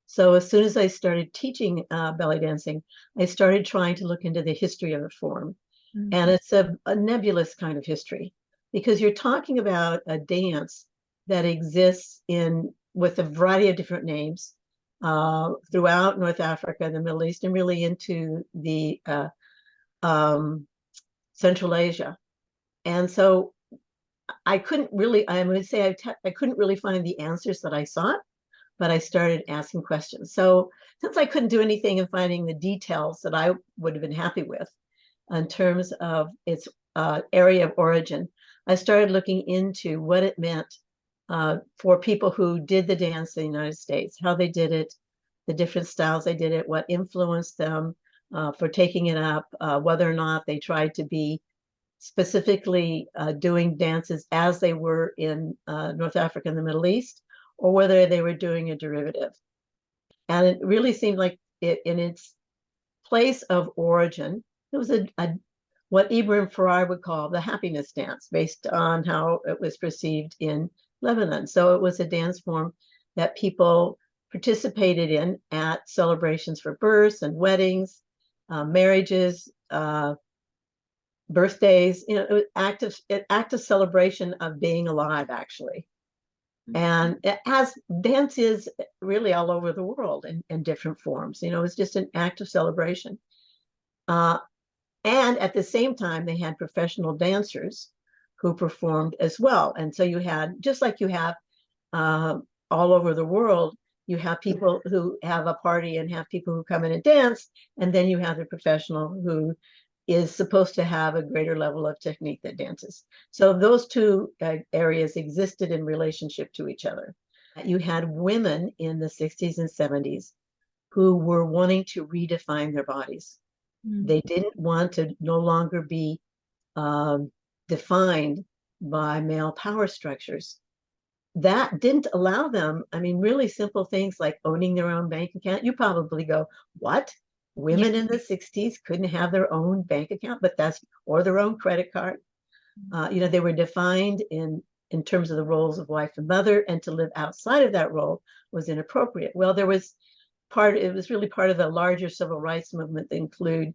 So as soon as I started teaching belly dancing, I started trying to look into the history of the form. And it's a nebulous kind of history because you're talking about a dance that exists with a variety of different names throughout North Africa, the Middle East, and really into the Central Asia. And so I couldn't really, I would say I couldn't really find the answers that I sought, but I started asking questions. So since I couldn't do anything in finding the details that I would have been happy with in terms of its area of origin, I started looking into what it meant for people who did the dance in the United States, how they did it, the different styles they did it, what influenced them for taking it up, whether or not they tried to be specifically doing dances as they were in North Africa and the Middle East, or whether they were doing a derivative. And it really seemed like in its place of origin, it was what Ibrahim Farrar would call the happiness dance, based on how it was perceived in Lebanon. So it was a dance form that people participated in at celebrations for births and weddings, marriages, birthdays. It was active celebration of being alive, actually. And it has dances really all over the world in different forms. It's just an active celebration. And at the same time, they had professional dancers who performed as well. And so you had, just like you have all over the world, you have people who have a party and have people who come in and dance. And then you have the professional who is supposed to have a greater level of technique that dances. So those two areas existed in relationship to each other. You had women in the 60s and 70s who were wanting to redefine their bodies. They didn't want to no longer be defined by male power structures. That didn't allow them, really simple things like owning their own bank account. You probably go, what? Women in the 60s couldn't have their own bank account, or their own credit card. They were defined in terms of the roles of wife and mother, and to live outside of that role was inappropriate. Well, it was really part of the larger civil rights movement that include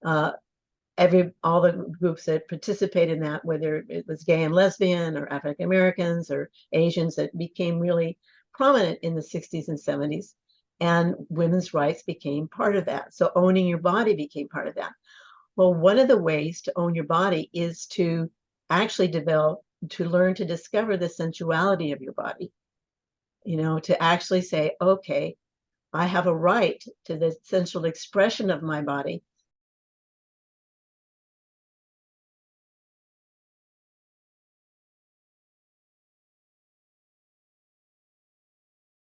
all the groups that participate in that, whether it was gay and lesbian or African Americans or Asians, that became really prominent in the 60s and 70s. And women's rights became part of that. So owning your body became part of that. Well, one of the ways to own your body is to actually learn to discover the sensuality of your body. To actually say, okay, I have a right to the sensual expression of my body,